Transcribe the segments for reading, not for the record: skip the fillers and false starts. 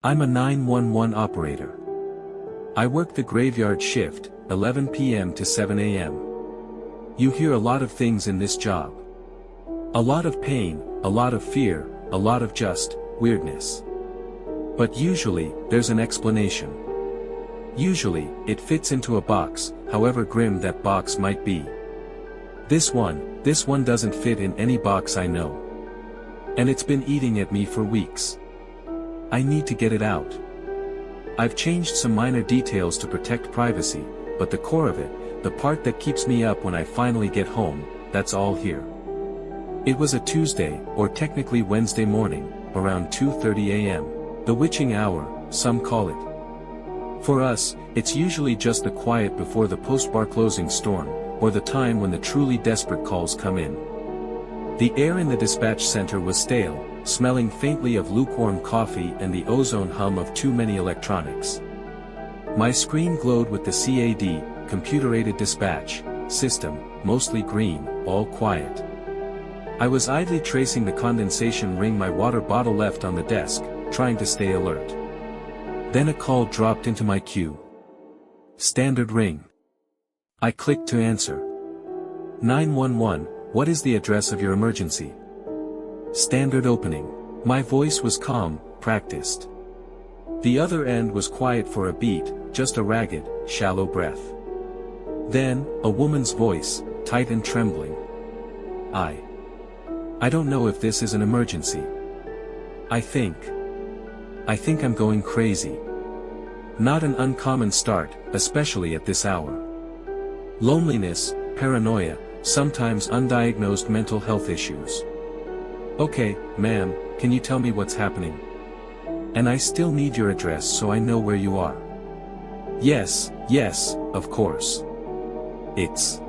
I'm a 911 operator. I work the graveyard shift, 11 p.m. to 7 a.m. You hear a lot of things in this job. A lot of pain, a lot of fear, a lot of just weirdness. But usually, there's an explanation. Usually, it fits into a box, however grim that box might be. This one doesn't fit in any box I know. And it's been eating at me for weeks. I need to get it out. I've changed some minor details to protect privacy, but the core of it, the part that keeps me up when I finally get home, that's all here. It was a Tuesday, or technically Wednesday morning, around 2:30 a.m. The witching hour, some call it. For us, it's usually just the quiet before the post-bar closing storm, or the time when the truly desperate calls come in. The air in the dispatch center was stale, smelling faintly of lukewarm coffee and the ozone hum of too many electronics. My screen glowed with the CAD, computer-aided dispatch, system, mostly green, all quiet. I was idly tracing the condensation ring my water bottle left on the desk, trying to stay alert. Then a call dropped into my queue. Standard ring. I clicked to answer. 911, what is the address of your emergency? Standard opening. My voice was calm, practiced. The other end was quiet for a beat, just a ragged, shallow breath. Then, a woman's voice, tight and trembling. I don't know if this is an emergency. I think I'm going crazy. Not an uncommon start, especially at this hour. Loneliness, paranoia, sometimes undiagnosed mental health issues. Okay, ma'am, can you tell me what's happening? And I still need your address so I know where you are. Yes, of course. It's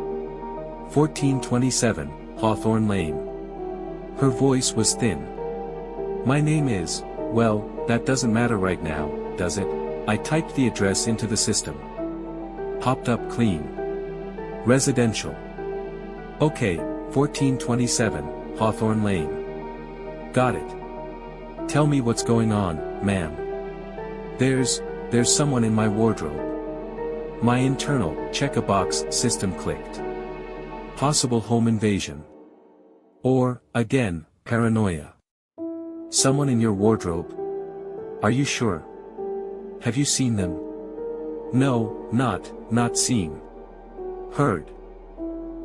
1427, Hawthorne Lane. Her voice was thin. My name is, well, that doesn't matter right now, does it? I typed the address into the system. Popped up clean. Residential. Okay, 1427, Hawthorne Lane. Got it. Tell me what's going on, ma'am. There's someone in my wardrobe. My internal, check-a-box system clicked. Possible home invasion. Or, again, paranoia. Someone in your wardrobe? Are you sure? Have you seen them? No, not seen. Heard.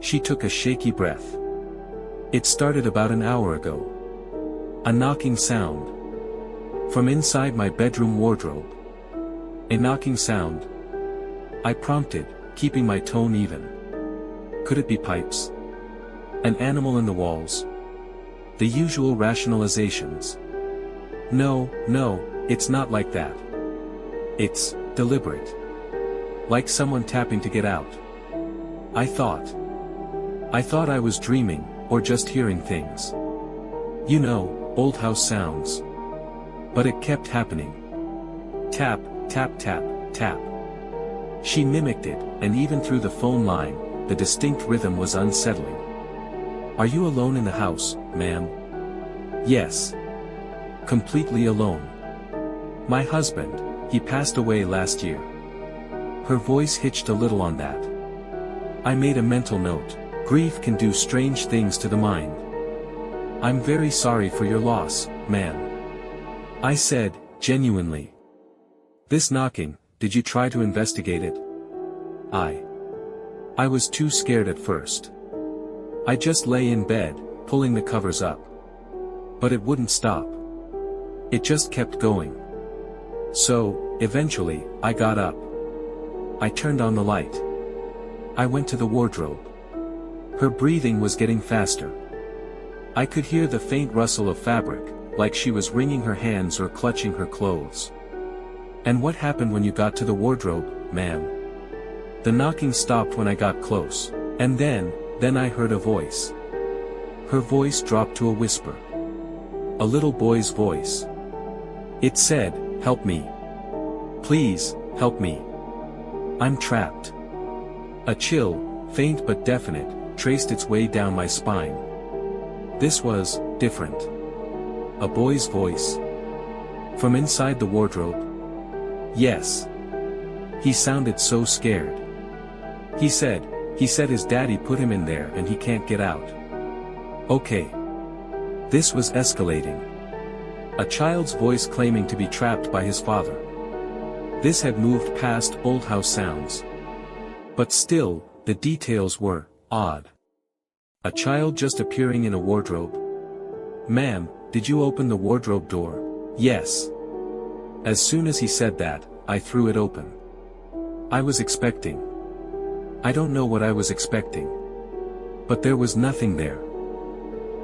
She took a shaky breath. It started about an hour ago. A knocking sound. From inside my bedroom wardrobe. A knocking sound. I prompted, keeping my tone even. Could it be pipes? An animal in the walls? The usual rationalizations. No, it's not like that. It's deliberate. Like someone tapping to get out. I thought I was dreaming, or just hearing things. You know, old house sounds. But it kept happening. Tap, tap, tap, tap. She mimicked it, and even through the phone line, the distinct rhythm was unsettling. Are you alone in the house, ma'am? Yes. Completely alone. My husband, he passed away last year. Her voice hitched a little on that. I made a mental note. Grief can do strange things to the mind. I'm very sorry for your loss, ma'am. I said, genuinely. This knocking, did you try to investigate it? I was too scared at first. I just lay in bed, pulling the covers up. But it wouldn't stop. It just kept going. So, eventually, I got up. I turned on the light. I went to the wardrobe. Her breathing was getting faster. I could hear the faint rustle of fabric, like she was wringing her hands or clutching her clothes. And what happened when you got to the wardrobe, ma'am? The knocking stopped when I got close, and then I heard a voice. Her voice dropped to a whisper. A little boy's voice. It said, "Help me. Please, help me. I'm trapped." A chill, faint but definite, traced its way down my spine. This was different. A boy's voice. From inside the wardrobe? Yes. He sounded so scared. He said his daddy put him in there and he can't get out. Okay. This was escalating. A child's voice claiming to be trapped by his father. This had moved past old house sounds. But still, the details were odd. A child just appearing in a wardrobe. Ma'am, did you open the wardrobe door? Yes. As soon as he said that, I threw it open. I was expecting. I don't know what I was expecting. But there was nothing there.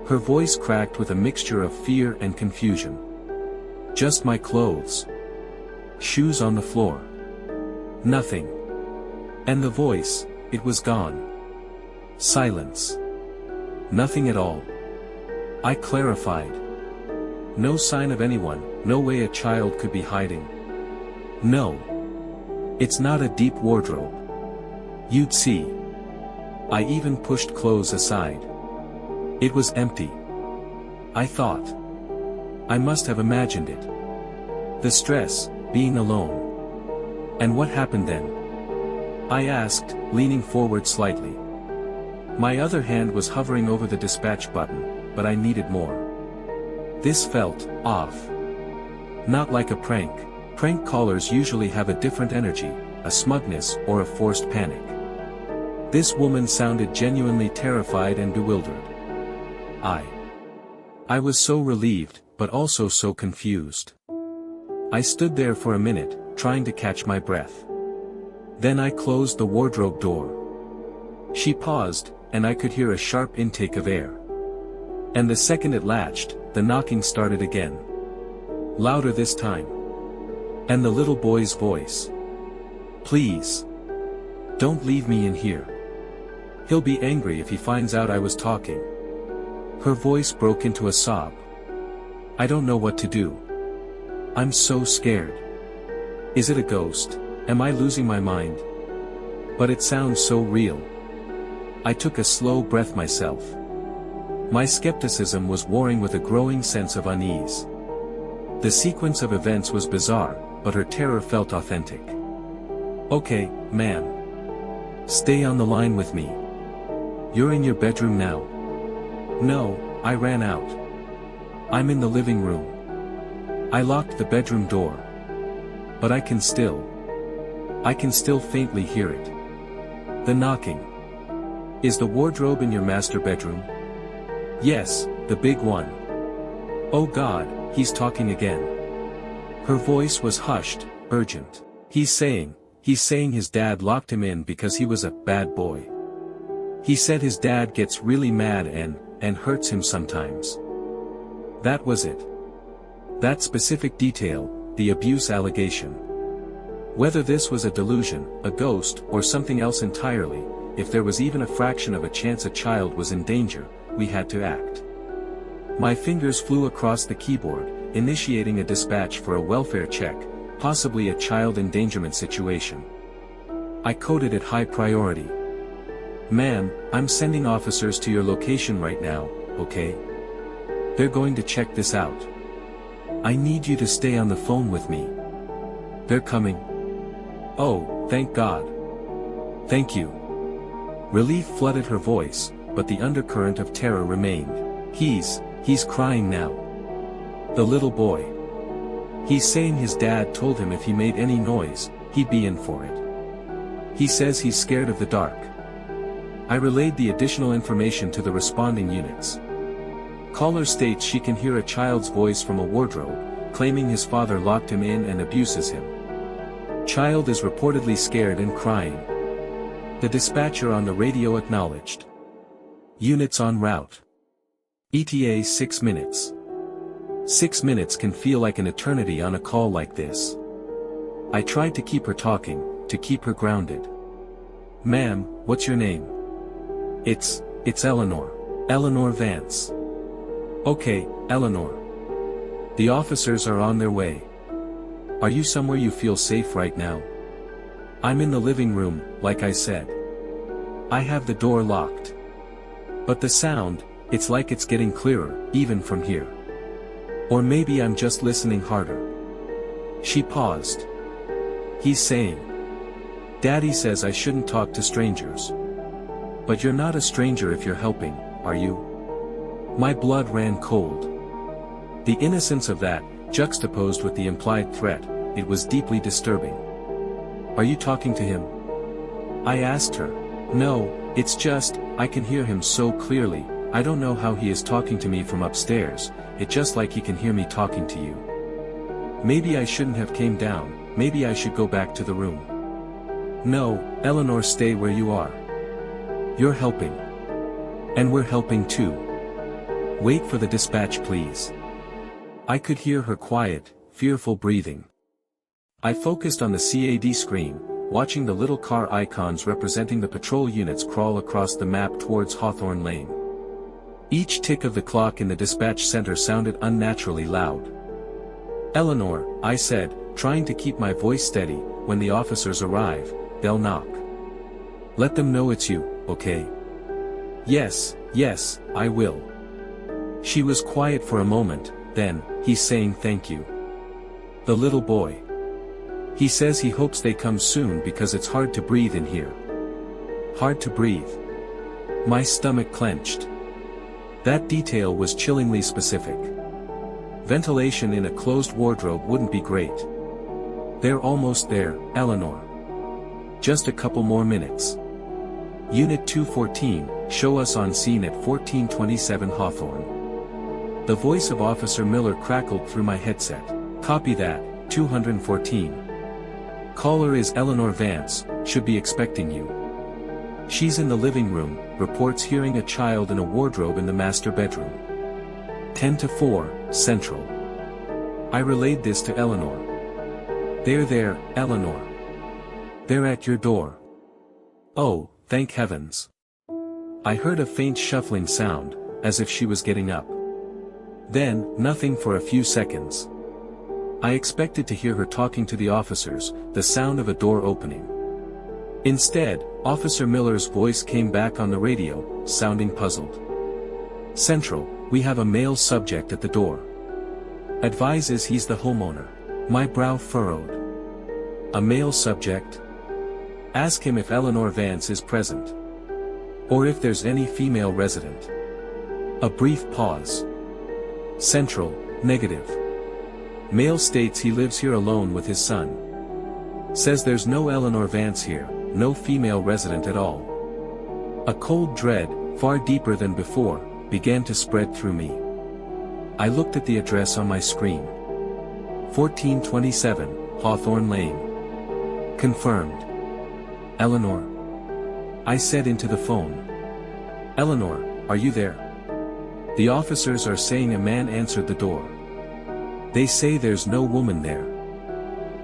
Her voice cracked with a mixture of fear and confusion. Just my clothes. Shoes on the floor. Nothing. And the voice, it was gone. Silence. Nothing at all. I clarified. No sign of anyone, no way a child could be hiding. No. It's not a deep wardrobe. You'd see. I even pushed clothes aside. It was empty. I thought. I must have imagined it. The stress, being alone. And what happened then? I asked, leaning forward slightly. My other hand was hovering over the dispatch button, but I needed more. This felt off. Not like a prank. Prank callers usually have a different energy, a smugness or a forced panic. This woman sounded genuinely terrified and bewildered. I was so relieved, but also so confused. I stood there for a minute, trying to catch my breath. Then I closed the wardrobe door. She paused, and I could hear a sharp intake of air. And the second it latched, the knocking started again. Louder this time. And the little boy's voice. Please. Don't leave me in here. He'll be angry if he finds out I was talking. Her voice broke into a sob. I don't know what to do. I'm so scared. Is it a ghost? Am I losing my mind? But it sounds so real. I took a slow breath myself. My skepticism was warring with a growing sense of unease. The sequence of events was bizarre, but her terror felt authentic. Okay, ma'am. Stay on the line with me. You're in your bedroom now. No, I ran out. I'm in the living room. I locked the bedroom door. But I can still faintly hear it. The knocking. Is the wardrobe in your master bedroom? Yes, the big one. Oh God, he's talking again. Her voice was hushed, urgent. He's saying his dad locked him in because he was a bad boy. He said his dad gets really mad and hurts him sometimes. That was it. That specific detail, the abuse allegation. Whether this was a delusion, a ghost, or something else entirely, if there was even a fraction of a chance a child was in danger, we had to act. My fingers flew across the keyboard, initiating a dispatch for a welfare check, possibly a child endangerment situation. I coded it high priority. Ma'am, I'm sending officers to your location right now, okay? They're going to check this out. I need you to stay on the phone with me. They're coming. Oh, thank God. Thank you. Relief flooded her voice, but the undercurrent of terror remained. He's crying now. The little boy. He's saying his dad told him if he made any noise, he'd be in for it. He says he's scared of the dark. I relayed the additional information to the responding units. Caller states she can hear a child's voice from a wardrobe, claiming his father locked him in and abuses him. Child is reportedly scared and crying. The dispatcher on the radio acknowledged. Units en route. ETA 6 minutes. 6 minutes can feel like an eternity on a call like this. I tried to keep her talking, to keep her grounded. Ma'am, what's your name? It's Eleanor. Eleanor Vance. Okay, Eleanor. The officers are on their way. Are you somewhere you feel safe right now? I'm in the living room, like I said. I have the door locked. But the sound, it's like it's getting clearer, even from here. Or maybe I'm just listening harder. She paused. He's saying. Daddy says I shouldn't talk to strangers. But you're not a stranger if you're helping, are you? My blood ran cold. The innocence of that, juxtaposed with the implied threat, it was deeply disturbing. Are you talking to him? I asked her. No, it's just, I can hear him so clearly, I don't know how he is talking to me from upstairs, it's just like he can hear me talking to you. Maybe I shouldn't have came down, maybe I should go back to the room. No, Eleanor, stay where you are. You're helping. And we're helping too. Wait for the dispatch please. I could hear her quiet, fearful breathing. I focused on the CAD screen, watching the little car icons representing the patrol units crawl across the map towards Hawthorne Lane. Each tick of the clock in the dispatch center sounded unnaturally loud. Eleanor, I said, trying to keep my voice steady, when the officers arrive, they'll knock. Let them know it's you, okay? Yes, yes, I will. She was quiet for a moment, then, he's saying thank you. The little boy. He says he hopes they come soon because it's hard to breathe in here. Hard to breathe. My stomach clenched. That detail was chillingly specific. Ventilation in a closed wardrobe wouldn't be great. They're almost there, Eleanor. Just a couple more minutes. Unit 214, show us on scene at 1427 Hawthorne. The voice of Officer Miller crackled through my headset. Copy that, 214. Caller is Eleanor Vance, should be expecting you. She's in the living room, reports hearing a child in a wardrobe in the master bedroom. 10 to 4, Central. I relayed this to Eleanor. They're there, Eleanor. They're at your door. Oh, thank heavens. I heard a faint shuffling sound, as if she was getting up. Then, nothing for a few seconds. I expected to hear her talking to the officers, the sound of a door opening. Instead, Officer Miller's voice came back on the radio, sounding puzzled. Central, we have a male subject at the door. Advises he's the homeowner. My brow furrowed. A male subject? Ask him if Eleanor Vance is present. Or if there's any female resident. A brief pause. Central, negative. Male states he lives here alone with his son. Says there's no Eleanor Vance here, no female resident at all. A cold dread, far deeper than before, began to spread through me. I looked at the address on my screen. 1427, Hawthorne Lane. Confirmed. Eleanor. I said into the phone. Eleanor, are you there? The officers are saying a man answered the door. They say there's no woman there.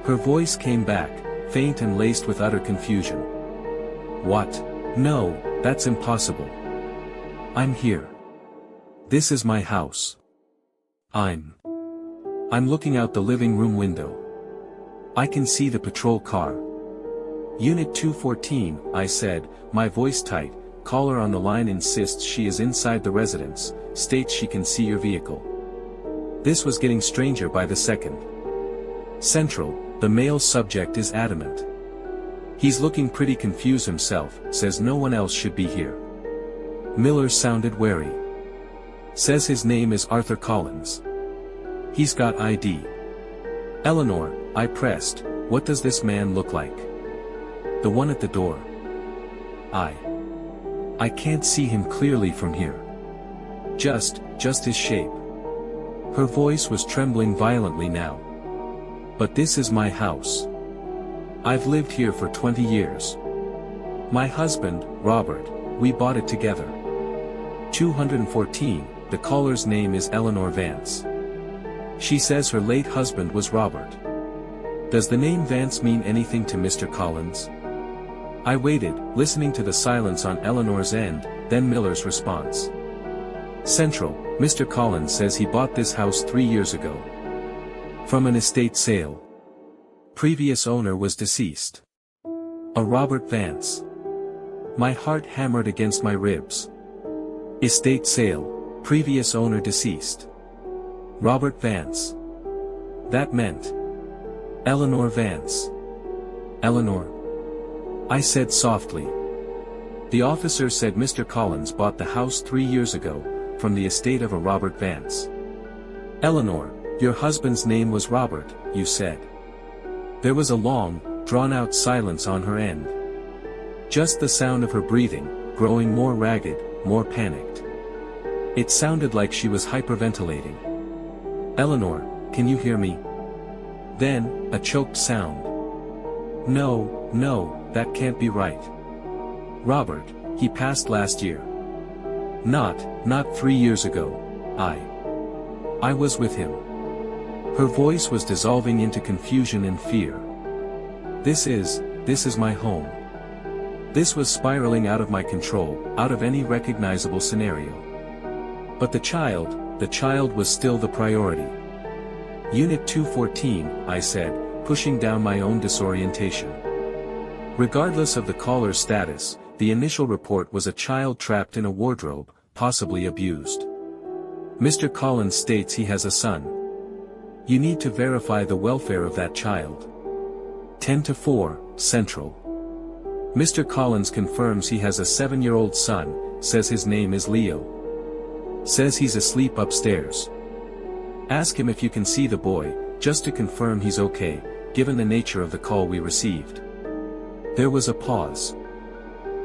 Her voice came back, faint and laced with utter confusion. What? No, that's impossible. I'm here. This is my house. I'm looking out the living room window. I can see the patrol car. Unit 214, I said, my voice tight. Caller on the line insists she is inside the residence, states she can see your vehicle. This was getting stranger by the second. Central, the male subject is adamant. He's looking pretty confused himself, says no one else should be here. Miller sounded wary. Says his name is Arthur Collins. He's got ID. Eleanor, I pressed, what does this man look like? The one at the door. I can't see him clearly from here. Just his shape. Her voice was trembling violently now. But this is my house. I've lived here for 20 years. My husband, Robert, we bought it together. 214, the caller's name is Eleanor Vance. She says her late husband was Robert. Does the name Vance mean anything to Mr. Collins? I waited, listening to the silence on Eleanor's end, then Miller's response. Central, Mr. Collins says he bought this house 3 years ago. From an estate sale. Previous owner was deceased. A Robert Vance. My heart hammered against my ribs. Estate sale, previous owner deceased. Robert Vance. That meant. Eleanor Vance. Eleanor? I said softly. The officer said Mr. Collins bought the house 3 years ago, from the estate of a Robert Vance. Eleanor, your husband's name was Robert, you said. There was a long, drawn-out silence on her end. Just the sound of her breathing, growing more ragged, more panicked. It sounded like she was hyperventilating. Eleanor, can you hear me? Then, a choked sound. No, no, that can't be right. Robert, he passed last year. Not 3 years ago. I was with him. Her voice was dissolving into confusion and fear. This is my home. This was spiraling out of my control, out of any recognizable scenario. But the child was still the priority. Unit 214, I said, pushing down my own disorientation. Regardless of the caller's status, the initial report was a child trapped in a wardrobe, possibly abused. Mr. Collins states he has a son. You need to verify the welfare of that child. 10-4, Central. Mr. Collins confirms he has a 7-year-old son, says his name is Leo. Says he's asleep upstairs. Ask him if you can see the boy, just to confirm he's okay, given the nature of the call we received. There was a pause.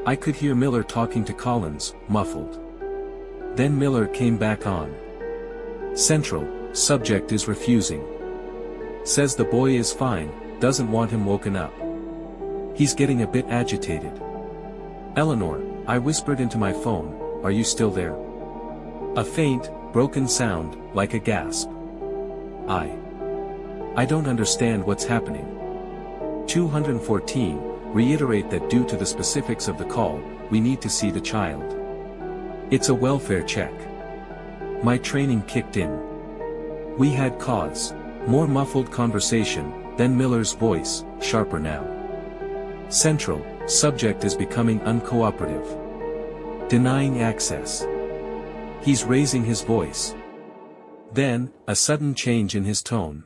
I could hear Miller talking to Collins, muffled. Then Miller came back on. Central, subject is refusing. Says the boy is fine, doesn't want him woken up. He's getting a bit agitated. Eleanor, I whispered into my phone, are you still there? A faint, broken sound, like a gasp. I don't understand what's happening. 214, reiterate that due to the specifics of the call, we need to see the child. It's a welfare check. My training kicked in. We had cause. More muffled conversation, then Miller's voice, sharper now. Central, subject is becoming uncooperative. Denying access. He's raising his voice. Then, a sudden change in his tone.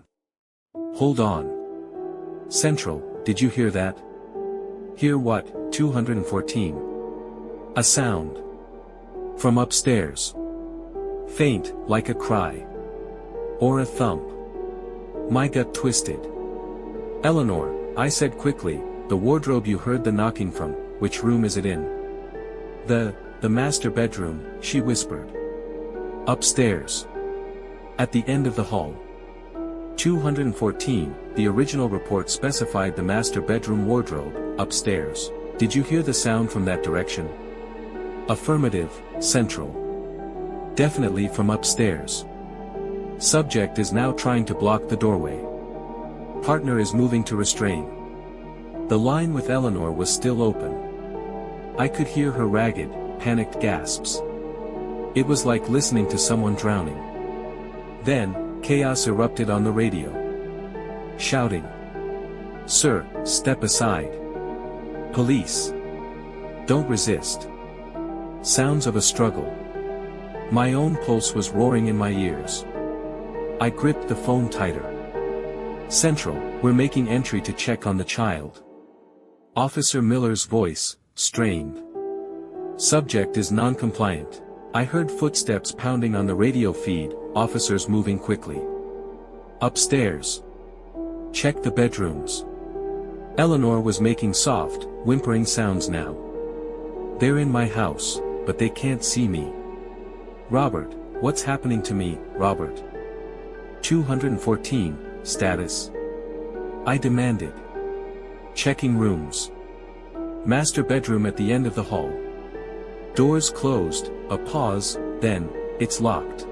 Hold on. Central, did you hear that? Hear what? 214. A sound. From upstairs. Faint, like a cry. Or a thump. My gut twisted. Eleanor, I said quickly, the wardrobe you heard the knocking from, which room is it in? The master bedroom, she whispered. Upstairs. At the end of the hall. 214, the original report specified the master bedroom wardrobe, upstairs. Did you hear the sound from that direction? Affirmative, Central. Definitely from upstairs. Subject is now trying to block the doorway. Partner is moving to restrain. The line with Eleanor was still open. I could hear her ragged, panicked gasps. It was like listening to someone drowning. Then, chaos erupted on the radio. Shouting. Sir, step aside. Police. Don't resist. Sounds of a struggle. My own pulse was roaring in my ears. I gripped the phone tighter. Central, we're making entry to check on the child. Officer Miller's voice, strained. Subject is non-compliant. I heard footsteps pounding on the radio feed, officers moving quickly. Upstairs. Check the bedrooms. Eleanor was making soft, whimpering sounds now. They're in my house, but they can't see me. Robert, what's happening to me, Robert? 214, status. I demanded. Checking rooms. Master bedroom at the end of the hall. Doors closed, a pause, then, it's locked.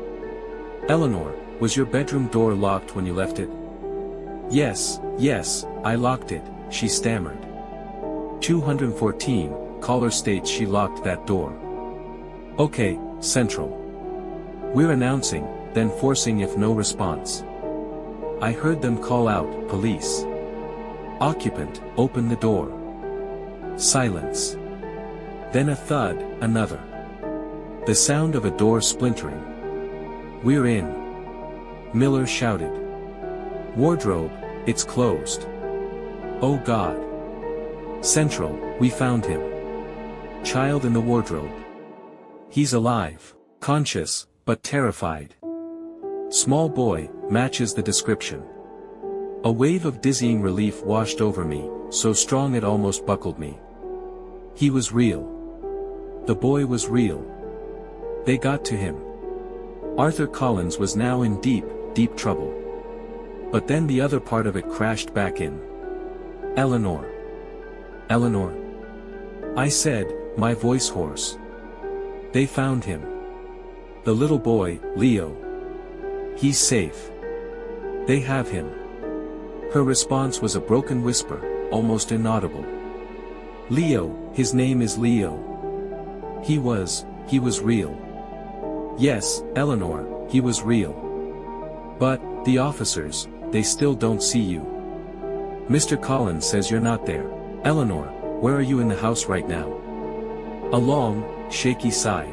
Eleanor, was your bedroom door locked when you left it? Yes, I locked it, she stammered. 214, caller states she locked that door. Okay, Central. We're announcing, then forcing if no response. I heard them call out, police. Occupant, open the door. Silence. Then a thud, another. The sound of a door splintering. We're in. Miller shouted. Wardrobe, it's closed. Oh God. Central, we found him. Child in the wardrobe. He's alive, conscious, but terrified. Small boy, matches the description. A wave of dizzying relief washed over me, so strong it almost buckled me. He was real. The boy was real. They got to him. Arthur Collins was now in deep, deep trouble. But then the other part of it crashed back in. Eleanor. Eleanor. I said, my voice hoarse. They found him. The little boy, Leo. He's safe. They have him. Her response was a broken whisper, almost inaudible. Leo, his name is Leo. He was real. Yes, Eleanor, he was real. But, the officers, they still don't see you. Mr. Collins says you're not there. Eleanor, where are you in the house right now? A long, shaky sigh.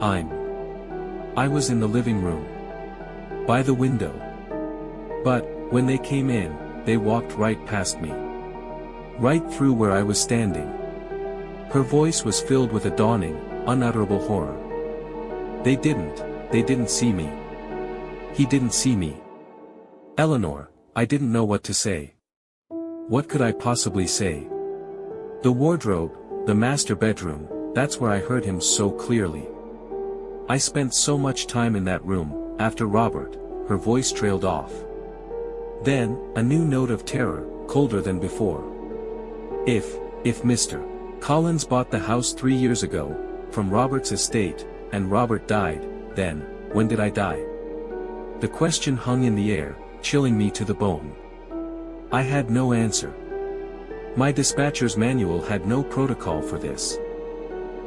I was in the living room. By the window. But, when they came in, they walked right past me. Right through where I was standing. Her voice was filled with a dawning, unutterable horror. They didn't see me. He didn't see me. Eleanor, I didn't know what to say. What could I possibly say? The wardrobe, the master bedroom, that's where I heard him so clearly. I spent so much time in that room, after Robert. Her voice trailed off. Then, a new note of terror, colder than before. If Mr. Collins bought the house 3 years ago, from Robert's estate, and Robert died, then, when did I die? The question hung in the air, chilling me to the bone. I had no answer. My dispatcher's manual had no protocol for this.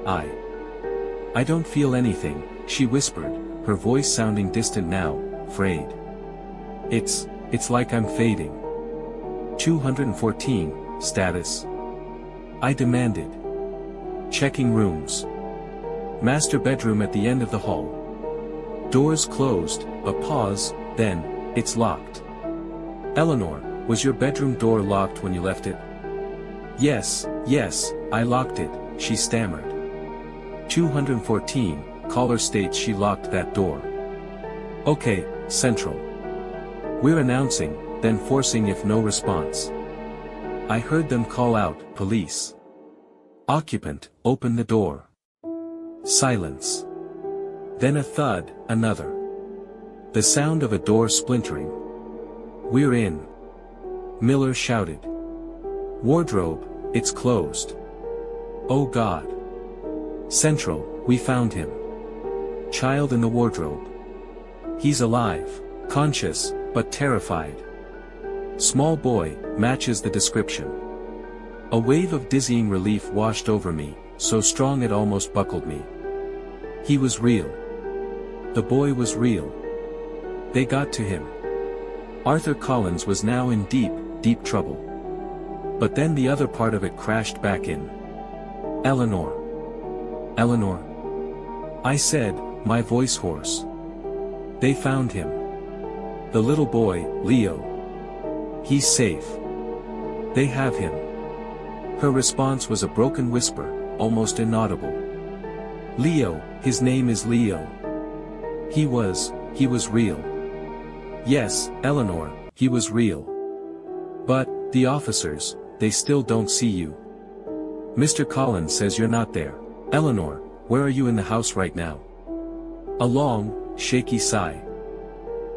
I don't feel anything, she whispered, her voice sounding distant now, frayed. It's like I'm fading. 214, status. I demanded. Checking rooms. Master bedroom at the end of the hall. Doors closed, a pause, then, it's locked. Eleanor, was your bedroom door locked when you left it? Yes, I locked it, she stammered. 214, caller states she locked that door. Okay, Central. We're announcing, then forcing if no response. I heard them call out, police. Occupant, open the door. Silence. Then a thud, another. The sound of a door splintering. We're in. Miller shouted. Wardrobe, it's closed. Oh God. Central, we found him. Child in the wardrobe. He's alive, conscious, but terrified. Small boy, matches the description. A wave of dizzying relief washed over me, so strong it almost buckled me. He was real. The boy was real. They got to him. Arthur Collins was now in deep, deep trouble. But then the other part of it crashed back in. Eleanor. Eleanor. I said, my voice hoarse. They found him. The little boy, Leo. He's safe. They have him. Her response was a broken whisper, almost inaudible. Leo, his name is Leo. He was real. Yes, Eleanor, he was real. But, the officers, they still don't see you. Mr. Collins says you're not there. Eleanor, where are you in the house right now? A long, shaky sigh.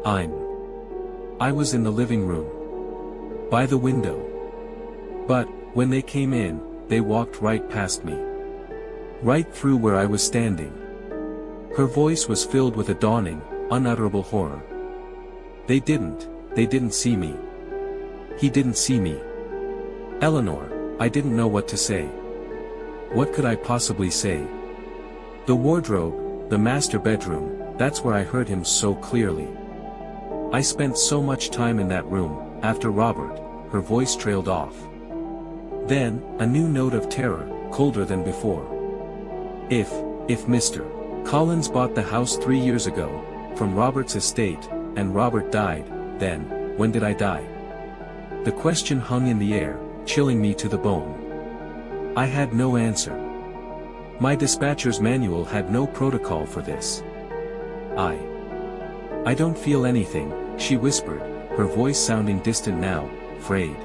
I was in the living room. By the window. But, when they came in, they walked right past me. Right through where I was standing. Her voice was filled with a dawning, unutterable horror. They didn't see me. He didn't see me. Eleanor, I didn't know what to say. What could I possibly say? The wardrobe, the master bedroom, that's where I heard him so clearly. I spent so much time in that room, after Robert. Her voice trailed off. Then, a new note of terror, colder than before. If Mr. Collins bought the house 3 years ago, from Robert's estate, and Robert died, then, when did I die? The question hung in the air, chilling me to the bone. I had no answer. My dispatcher's manual had no protocol for this. I don't feel anything, she whispered, her voice sounding distant now, frayed.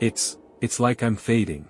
It's like I'm fading.